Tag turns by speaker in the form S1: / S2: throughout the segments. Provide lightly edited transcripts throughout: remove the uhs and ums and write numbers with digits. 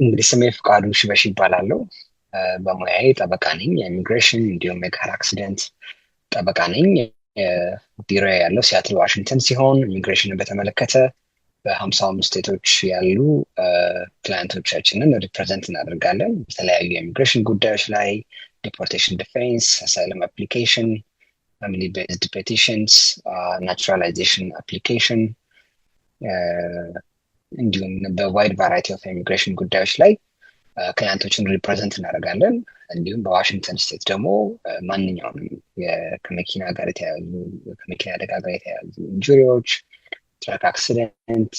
S1: እንግዲህ ስሜ ፍቃዱ ሽበሽ ይባላለሁ። በሙያዬ ጠበቃ ነኝ። የኢሚግሬሽን እንዲሁም የካር አክሲደንት ጠበቃ ነኝ። ቢሮ ያለው ሲያትል ዋሽንግተን ሲሆን ኢሚግሬሽንን በተመለከተ በ55 ስቴቶች ያሉ ክላይንቶቻችንን ሪፕሬዘንት እናደርጋለን። በተለያዩ የኢሚግሬሽን ጉዳዮች ላይ ዲፖርቴሽን ዲፌንስ፣ አሳይለም አፕሊኬሽን፣ ፋሚሊ ቤዝድ ፔቲሽንስ፣ ናቹራላይዜሽን አፕሊኬሽን እንዲሁም በዋይድ ቫራይቲ ኦፍ ኢሚግሬሽን ጉዳዮች ላይ ክላይንቶችን ሪፕሬዘንት እናደርጋለን። እንዲሁም በዋሽንግተን ስቴት ደግሞ ማንኛውንም ከመኪና ጋር የተያያዙ ከመኪና አደጋ ጋር የተያያዙ ኢንጁሪዎች፣ ትራክ አክሲደንት፣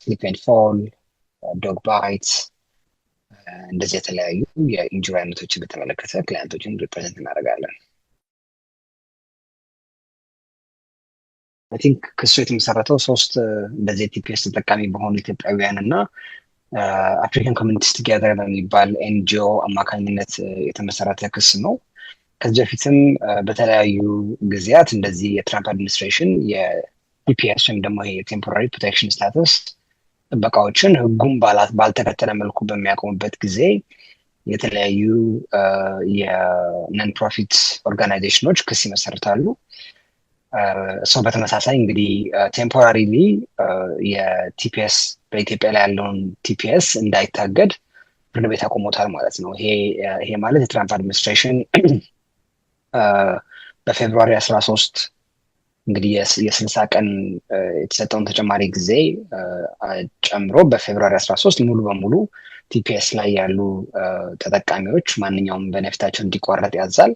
S1: ስሊፕ ኤንድ ፎል፣ ዶግ ባይት እንደዚህ የተለያዩ የኢንጁሪ አይነቶችን በተመለከተ ክላይንቶችን ሪፕሬዘንት እናደርጋለን። አይ ቲንክ ክሱ የተመሰረተው ሶስት እንደዚህ ቲፒኤስ ተጠቃሚ በሆኑ ኢትዮጵያውያን እና አፍሪካን ኮሚኒቲስ ቱጌዘር በሚባል ኤንጂኦ አማካኝነት የተመሰረተ ክስ ነው። ከዚህ በፊትም በተለያዩ ጊዜያት እንደዚህ የትራምፕ አድሚኒስትሬሽን የቲፒኤስ ወይም ደግሞ የቴምፖራሪ ፕሮቴክሽን ስታተስ ጥበቃዎችን ህጉም ባልተከተለ መልኩ በሚያቆሙበት ጊዜ የተለያዩ የነን ፕሮፊት ኦርጋናይዜሽኖች ክስ ይመሰርታሉ። ሰው በተመሳሳይ እንግዲህ ቴምፖራሪሊ የቲፒኤስ በኢትዮጵያ ላይ ያለውን ቲፒኤስ እንዳይታገድ ፍርድ ቤት አቆሞታል ማለት ነው። ይሄ ማለት የትራምፕ አድሚኒስትሬሽን በፌብሩዋሪ 13 እንግዲህ የ60 ቀን የተሰጠውን ተጨማሪ ጊዜ ጨምሮ በፌብሩዋሪ 13 ሙሉ በሙሉ ቲፒኤስ ላይ ያሉ ተጠቃሚዎች ማንኛውም በነፊታቸው እንዲቋረጥ ያዛል።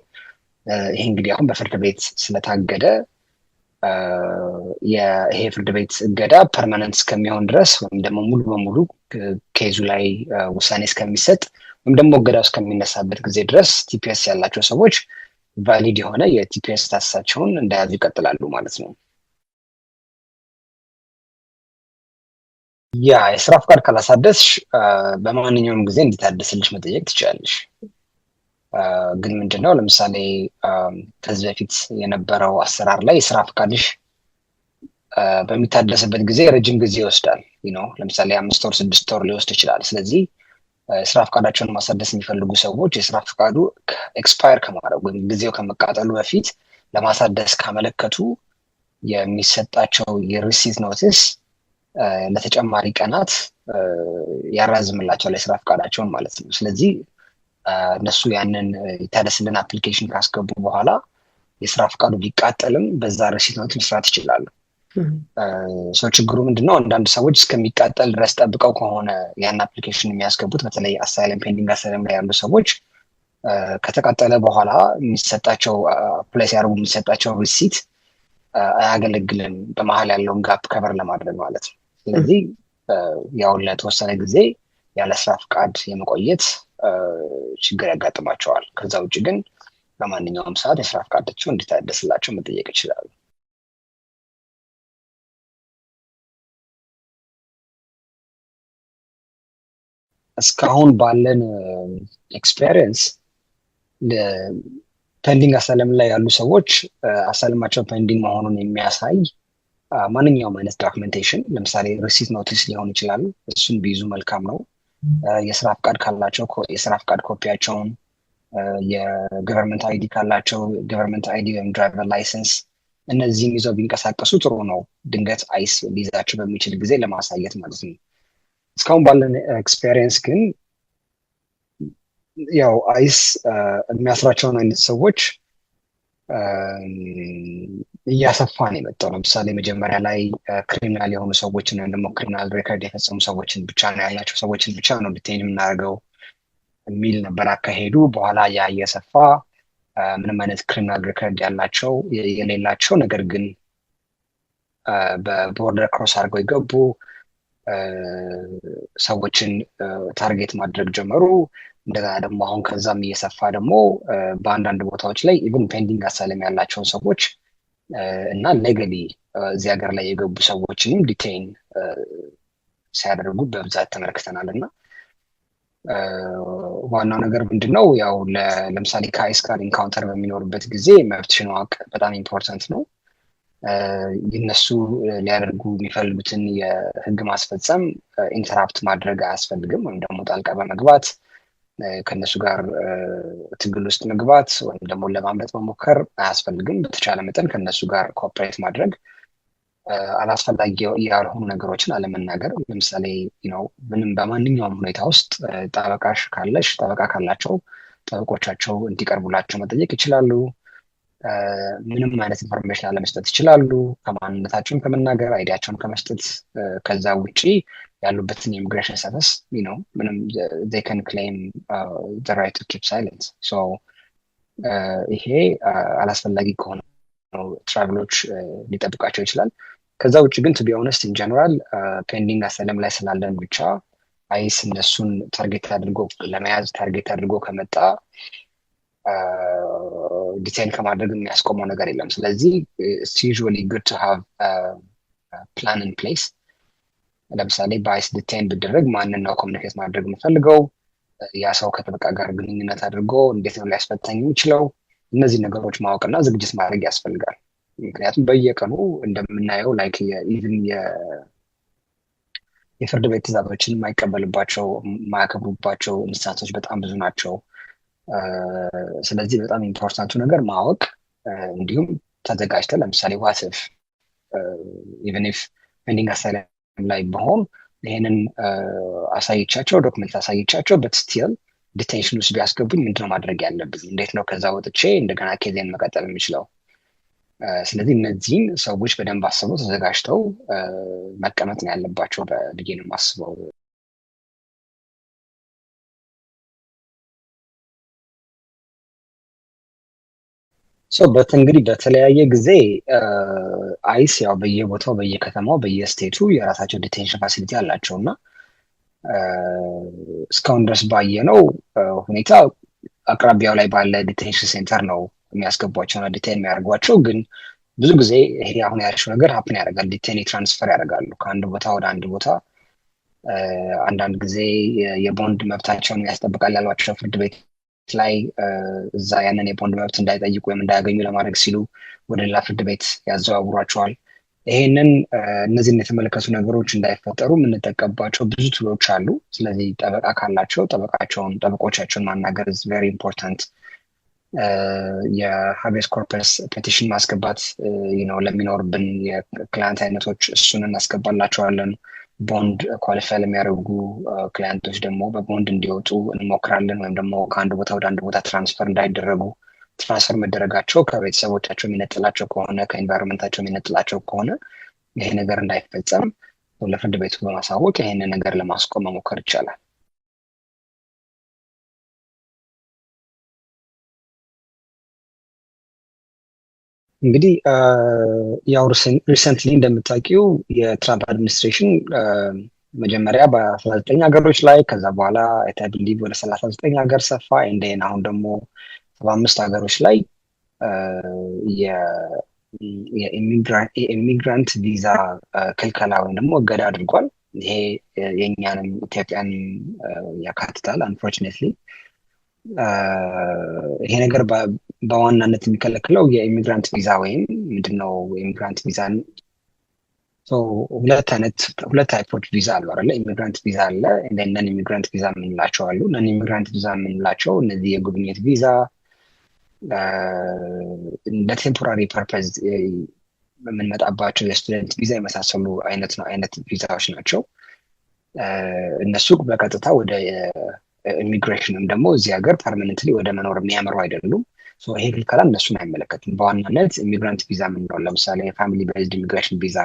S1: ይሄ እንግዲህ አሁን በፍርድ ቤት ስለታገደ ይሄ ፍርድ ቤት እገዳ ፐርማነንት እስከሚሆን ድረስ ወይም ደግሞ ሙሉ በሙሉ ኬዙ ላይ ውሳኔ እስከሚሰጥ ወይም ደግሞ እገዳው እስከሚነሳበት ጊዜ ድረስ ቲፒኤስ ያላቸው ሰዎች ቫሊድ የሆነ የቲፒኤስ ስታተሳቸውን እንደያዙ ይቀጥላሉ ማለት ነው። የስራ ፍቃድ ካላሳደስሽ በማንኛውም ጊዜ እንዲታደስልሽ መጠየቅ ትችላለሽ። ግን ምንድነው ለምሳሌ ከዚህ በፊት የነበረው አሰራር ላይ የስራ ፍቃድሽ በሚታደስበት ጊዜ ረጅም ጊዜ ይወስዳል። ለምሳሌ 5 ወር 6 ወር ሊወስድ ይችላል። ስለዚህ የስራ ፍቃዳቸውን ማሳደስ የሚፈልጉ ሰዎች የስራ ፍቃዱ ኤክስፓየር ከማድረግ ወይም ጊዜው ከመቃጠሉ በፊት ለማሳደስ ካመለከቱ የሚሰጣቸው የሪሲት ኖቲስ ለተጨማሪ ቀናት ያራዝምላቸዋል የስራ ፍቃዳቸውን ማለት ነው። ስለዚህ እነሱ ያንን የታደስልን አፕሊኬሽን ካስገቡ በኋላ የስራ ፍቃዱ ቢቃጠልም በዛ ሪሲት ኖት መስራት ይችላሉ። ሰው ችግሩ ምንድነው? አንዳንድ ሰዎች እስከሚቃጠል ድረስ ጠብቀው ከሆነ ያን አፕሊኬሽን የሚያስገቡት በተለይ አሳይለም ፔንዲንግ አሳይለም ላይ ያሉ ሰዎች ከተቃጠለ በኋላ የሚሰጣቸው አፕላይ ሲያደርጉ የሚሰጣቸው ሪሲት አያገለግልም፣ በመሀል ያለውን ጋፕ ከቨር ለማድረግ ማለት ነው። ስለዚህ ያው ለተወሰነ ጊዜ ያለ ስራ ፍቃድ የመቆየት ችግር ያጋጥማቸዋል። ከዛ ውጭ ግን በማንኛውም ሰዓት የስራ ፍቃዳቸው እንዲታደስላቸው መጠየቅ ይችላሉ። እስካሁን ባለን ኤክስፔሪየንስ ፔንዲንግ አሳይለም ላይ ያሉ ሰዎች አሳይለማቸው ፔንዲንግ መሆኑን የሚያሳይ ማንኛውም አይነት ዶክመንቴሽን ለምሳሌ ሪሲት ኖቲስ ሊሆን ይችላል፣ እሱን ቢይዙ መልካም ነው። የስራ ፍቃድ ካላቸው የስራ ፍቃድ ኮፒያቸውን፣ የገቨርንመንት አይዲ ካላቸው ገቨርንመንት አይዲ ወይም ድራይቨር ላይሰንስ፣ እነዚህም ይዘው ቢንቀሳቀሱ ጥሩ ነው። ድንገት አይስ ሊይዛቸው በሚችል ጊዜ ለማሳየት ማለት ነው። እስካሁን ባለን ኤክስፔሪየንስ ግን ያው አይስ የሚያስራቸውን አይነት ሰዎች እያሰፋ ነው የመጣው። ለምሳሌ መጀመሪያ ላይ ክሪሚናል የሆኑ ሰዎችን ወይም ደግሞ ክሪሚናል ሬከርድ የፈጸሙ ሰዎችን ብቻ ነው ያላቸው ሰዎችን ብቻ ነው ዲቴይን የምናደርገው የሚል ነበር አካሄዱ። በኋላ ያ እየሰፋ ምንም አይነት ክሪሚናል ሬከርድ ያላቸው የሌላቸው ነገር ግን በቦርደር ክሮስ አድርገው የገቡ ሰዎችን ታርጌት ማድረግ ጀመሩ። እንደገና ደግሞ አሁን ከዛም እየሰፋ ደግሞ በአንዳንድ ቦታዎች ላይ ኢቭን ፔንዲንግ አሳይለም ያላቸውን ሰዎች እና ሌጋሊ እዚህ ሀገር ላይ የገቡ ሰዎችንም ዲቴይን ሲያደርጉ በብዛት ተመልክተናል። እና ዋናው ነገር ምንድነው? ያው ለምሳሌ ከአይስ ጋር ኢንካውንተር በሚኖርበት ጊዜ መብትሽን ማወቅ በጣም ኢምፖርታንት ነው። እነሱ ሊያደርጉ የሚፈልጉትን የህግ ማስፈጸም ኢንተራፕት ማድረግ አያስፈልግም፣ ወይም ደግሞ ጣልቃ በመግባት ከእነሱ ጋር ትግል ውስጥ መግባት ወይም ደግሞ ለማምለጥ መሞከር አያስፈልግም። በተቻለ መጠን ከእነሱ ጋር ኮኦፕሬት ማድረግ፣ አላስፈላጊ ያልሆኑ ነገሮችን አለመናገር። ለምሳሌ ምንም በማንኛውም ሁኔታ ውስጥ ጠበቃሽ ካለሽ ጠበቃ ካላቸው ጠበቆቻቸው እንዲቀርቡላቸው መጠየቅ ይችላሉ። ምንም አይነት ኢንፎርሜሽን አለመስጠት ይችላሉ፣ ከማንነታቸውን ከመናገር አይዲያቸውን ከመስጠት። ከዛ ውጪ ያሉበትን የኢሚግሬሽን ስታተስ ምንም they can claim the right to keep silence። ይሄ አላስፈላጊ ከሆነ ትራቭሎች ሊጠብቃቸው ይችላል። ከዛ ውጭ ግን ቱ ቢ ኦነስት ኢን ጀነራል ፔንዲንግ አሳይለም ላይ ስላለን ብቻ አይስ እነሱን ታርጌት አድርጎ ለመያዝ ታርጌት አድርጎ ከመጣ ዲቴይን ከማድረግ የሚያስቆመው ነገር የለም። ስለዚህ it's usually good to have a plan in place። ለምሳሌ በአይስ ዲቴይን ብደረግ ማንን ነው ኮሚኒኬት ማድረግ የምፈልገው፣ ያ ሰው ከጠበቃ ጋር ግንኙነት አድርጎ እንዴት ነው ሊያስፈታኝ የሚችለው፣ እነዚህ ነገሮች ማወቅና ዝግጅት ማድረግ ያስፈልጋል። ምክንያቱም በየቀኑ እንደምናየው ላይክ ኢቭን የፍርድ ቤት ትዕዛዞችን የማይቀበልባቸው የማያከብሩባቸው ኢንስታንሶች በጣም ብዙ ናቸው። ስለዚህ በጣም ኢምፖርታንቱ ነገር ማወቅ፣ እንዲሁም ተዘጋጅተ ለምሳሌ ዋትፍ ኢቨን ኢፍ ፔንዲንግ አሳይለም ላይ በሆን ይሄንን አሳይቻቸው ዶክመንት አሳይቻቸው በትስቲል ዲቴንሽን ውስጥ ቢያስገቡኝ ምንድነው ማድረግ ያለብኝ፣ እንዴት ነው ከዛ ወጥቼ እንደገና ኬዜን መቀጠል የሚችለው። ስለዚህ እነዚህን ሰዎች በደንብ አስበው ተዘጋጅተው መቀመጥ ነው ያለባቸው ብዬ ነው የማስበው። እንግዲህ በተለያየ ጊዜ አይስ ያው በየቦታው በየከተማው በየስቴቱ የራሳቸው ዲቴንሽን ፋሲሊቲ አላቸው እና እስካሁን ድረስ ባየነው ሁኔታ አቅራቢያው ላይ ባለ ዲቴንሽን ሴንተር ነው የሚያስገቧቸውና ዲቴን የሚያደርጓቸው። ግን ብዙ ጊዜ ይሄ አሁን ያልሽው ነገር ሀፕን ያደርጋል። ዲቴን ትራንስፈር ያደርጋሉ ከአንድ ቦታ ወደ አንድ ቦታ። አንዳንድ ጊዜ የቦንድ መብታቸውን ያስጠብቃል ያሏቸው ፍርድ ቤት ላይ እዛ ያንን የቦንድ መብት እንዳይጠይቁ ወይም እንዳያገኙ ለማድረግ ሲሉ ወደ ሌላ ፍርድ ቤት ያዘዋውሯቸዋል። ይሄንን እነዚህን የተመለከቱ ነገሮች እንዳይፈጠሩ የምንጠቀምባቸው ብዙ ቱሎች አሉ። ስለዚህ ጠበቃ ካላቸው ጠበቆቻቸውን ማናገር is very important። የሀቤስ ኮርፐስ ፔቲሽን ማስገባት ለሚኖርብን የክላይንት አይነቶች እሱን እናስገባላቸዋለን። ቦንድ ኳሊፋይ ለሚያደርጉ ክላይንቶች ደግሞ በቦንድ እንዲወጡ እንሞክራለን። ወይም ደግሞ ከአንድ ቦታ ወደ አንድ ቦታ ትራንስፈር እንዳይደረጉ፣ ትራንስፈር መደረጋቸው ከቤተሰቦቻቸው የሚነጥላቸው ከሆነ ከኤንቫይሮንመንታቸው የሚነጥላቸው ከሆነ ይሄ ነገር እንዳይፈጸም ለፍርድ ቤቱ በማሳወቅ ይሄንን ነገር ለማስቆም መሞከር ይቻላል። እንግዲህ ያው ሪሰንትሊ እንደምታውቂው የትራምፕ አድሚኒስትሬሽን መጀመሪያ በ19 ሀገሮች ላይ ከዛ በኋላ አይቢሊቭ ወደ 39 ሀገር ሰፋ። እንደን አሁን ደግሞ 75 ሀገሮች ላይ የኢሚግራንት ቪዛ ክልከላ ወይም ደግሞ እገዳ አድርጓል። ይሄ የእኛንም ኢትዮጵያን ያካትታል። አንፎርቹኔትሊ ይሄ ነገር በዋናነት የሚከለክለው የኢሚግራንት ቪዛ ወይም ምንድነው የኢሚግራንት ቪዛን ሁለት ታይፖች ቪዛ አሉ አይደለ? ኢሚግራንት ቪዛ አለ፣ ነን ኢሚግራንት ቪዛ የምንላቸው አሉ። ነን ኢሚግራንት ቪዛ የምንላቸው እነዚህ የጉብኝት ቪዛ እንደ ቴምፖራሪ ፐርፐዝ የምንመጣባቸው የስቱደንት ቪዛ የመሳሰሉ አይነት ቪዛዎች ናቸው። እነሱ በቀጥታ ወደ ኢሚግሬሽን ወይም ደግሞ እዚህ ሀገር ፐርማነንትሊ ወደ መኖር የሚያመሩ አይደሉም። ይሄ ክልከላ እነሱን አይመለከትም። በዋናነት ኢሚግራንት ቪዛ የምንለው ለምሳሌ ፋሚሊ ቤዝድ ኢሚግሬሽን ቪዛ፣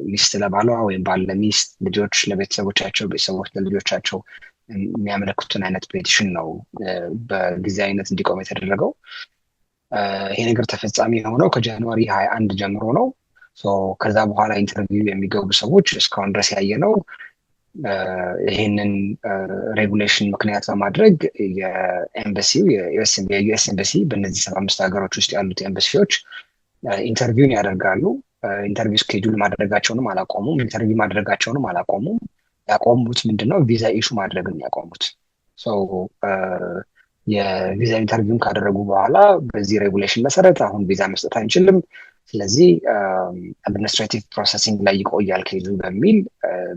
S1: ሚስት ለባሏ ወይም ባል ለሚስት፣ ልጆች ለቤተሰቦቻቸው፣ ቤተሰቦች ለልጆቻቸው የሚያመለክቱትን አይነት ፔቲሽን ነው በጊዜያዊነት እንዲቆም የተደረገው። ይሄ ነገር ተፈጻሚ የሆነው ከጃንዋሪ 21 ጀምሮ ነው። ከዛ በኋላ ኢንተርቪው የሚገቡ ሰዎች እስካሁን ድረስ ያየ ነው ይህንን ሬጉሌሽን ምክንያት በማድረግ የኤምባሲው የዩኤስ ኤምባሲ በእነዚህ 75 ሀገሮች ውስጥ ያሉት ኤምባሲዎች ኢንተርቪውን ያደርጋሉ። ኢንተርቪው ስኬጁል ማድረጋቸውንም አላቆሙም። ኢንተርቪው ማድረጋቸውንም አላቆሙም። ያቆሙት ምንድነው ቪዛ ኢሹ ማድረግን ያቆሙት። የቪዛ ኢንተርቪውን ካደረጉ በኋላ በዚህ ሬጉሌሽን መሰረት አሁን ቪዛ መስጠት አንችልም፣ ስለዚህ አድሚኒስትሬቲቭ ፕሮሰሲንግ ላይ ይቆያል ከይዙ በሚል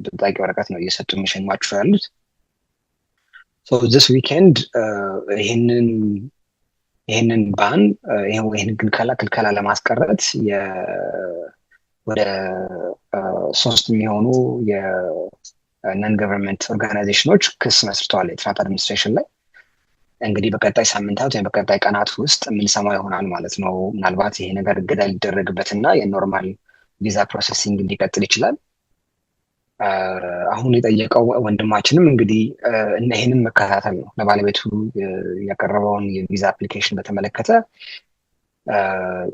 S1: በጥያቄ ወረቀት ነው እየሰጡ የሚሸኟቸው ያሉት። ዚስ ዊኬንድ ይህንን ባን ይህን ክልከላ ለማስቀረት ወደ 3 የሚሆኑ የነን ገቨርንመንት ኦርጋናይዜሽኖች ክስ መስርተዋል የትራምፕ አድሚኒስትሬሽን ላይ። እንግዲህ በቀጣይ ሳምንታት ወይም በቀጣይ ቀናት ውስጥ የምንሰማው ይሆናል ማለት ነው። ምናልባት ይሄ ነገር እገዳ ሊደረግበትና የኖርማል ቪዛ ፕሮሰሲንግ ሊቀጥል ይችላል። አሁን የጠየቀው ወንድማችንም እንግዲህ ይህንን መከታተል ነው። ለባለቤቱ ያቀረበውን የቪዛ አፕሊኬሽን በተመለከተ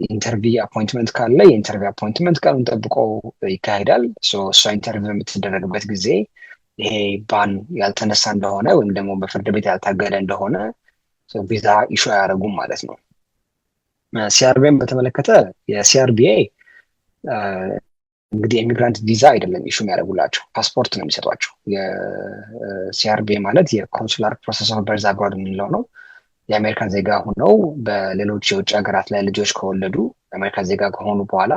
S1: ኢንተርቪው አፖይንትመንት ካለ የኢንተርቪው አፖይንትመንት ቀኑን ጠብቆ ይካሄዳል። እሷ ኢንተርቪው በምትደረግበት ጊዜ ይሄ ባን ያልተነሳ እንደሆነ ወይም ደግሞ በፍርድ ቤት ያልታገደ እንደሆነ ቪዛ ኢሹ አያደርጉም ማለት ነው። ሲአርቢኤን በተመለከተ የሲአርቢኤ እንግዲህ የኢሚግራንት ቪዛ አይደለም ኢሹ የሚያደርጉላቸው፣ ፓስፖርት ነው የሚሰጧቸው። የሲአርቢኤ ማለት የኮንሱላር ፕሮሰስ ኦፍ በርዝ አብሮድ የምንለው ነው። የአሜሪካን ዜጋ ሆነው በሌሎች የውጭ ሀገራት ላይ ልጆች ከወለዱ የአሜሪካን ዜጋ ከሆኑ በኋላ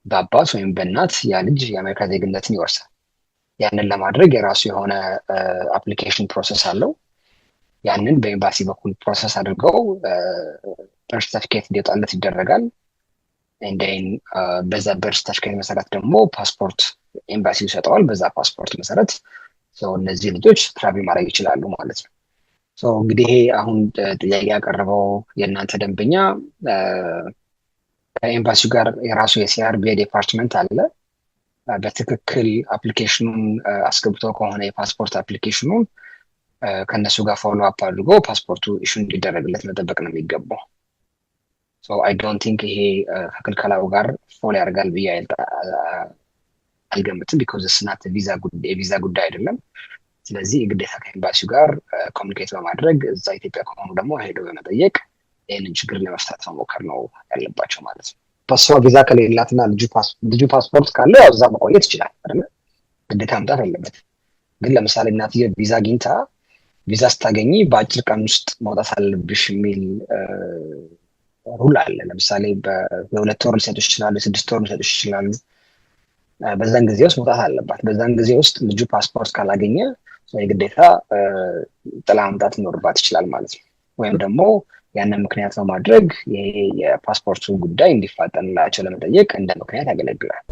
S1: በአባት ወይም በእናት ያ ልጅ የአሜሪካ ዜግነትን ይወርሳል። ያንን ለማድረግ የራሱ የሆነ አፕሊኬሽን ፕሮሰስ አለው። ያንን በኤምባሲ በኩል ፕሮሰስ አድርገው በርዝ ሰርቲፊኬት እንዲወጣለት ይደረጋል። እንደን በዛ በርዝ ሰርቲፊኬት መሰረት ደግሞ ፓስፖርት ኤምባሲ ይሰጠዋል። በዛ ፓስፖርት መሰረት እነዚህ ልጆች ትራቭል ማድረግ ይችላሉ ማለት ነው። እንግዲህ ይሄ አሁን ጥያቄ ያቀረበው የእናንተ ደንበኛ ከኤምባሲው ጋር የራሱ የሲአርቢኤ ዲፓርትመንት አለ። በትክክል አፕሊኬሽኑን አስገብቶ ከሆነ የፓስፖርት አፕሊኬሽኑን ከነሱ ጋር ፎሎ አፕ አድርጎ ፓስፖርቱ ኢሹ እንዲደረግለት መጠበቅ ነው የሚገባው። አይ ዶንት ቲንክ ይሄ ከክልከላው ጋር ፎሎ ያደርጋል ብዬ አልገምትም። ቢኮዝ ስናት የቪዛ ጉዳይ አይደለም። ስለዚህ የግዴታ ከኤምባሲው ጋር ኮሚኒኬት በማድረግ እዛ ኢትዮጵያ ከሆኑ ደግሞ ሄደው በመጠየቅ ይህንን ችግር ለመፍታት መሞከር ነው ያለባቸው ማለት ነው። በሷ ቪዛ ከሌላትና ልጁ ፓስፖርት ካለ ያው እዛ መቆየት ይችላል አይደል? ግዴታ መምጣት አለበት። ግን ለምሳሌ እናትዬ ቪዛ አግኝታ ቪዛ ስታገኝ በአጭር ቀን ውስጥ መውጣት አለብሽ የሚል ሩል አለ። ለምሳሌ በ2 ወር ሊሰጡሽ ይችላሉ፣ 6 ወር ሊሰጡሽ ይችላሉ። በዛን ጊዜ ውስጥ መውጣት አለባት። በዛን ጊዜ ውስጥ ልጁ ፓስፖርት ካላገኘ የግዴታ ጥላ መምጣት ይኖርባት ይችላል ማለት ነው። ወይም ደግሞ ያንን ምክንያት በማድረግ ይሄ የፓስፖርቱ ጉዳይ እንዲፋጠንላቸው ለመጠየቅ እንደ ምክንያት ያገለግላል።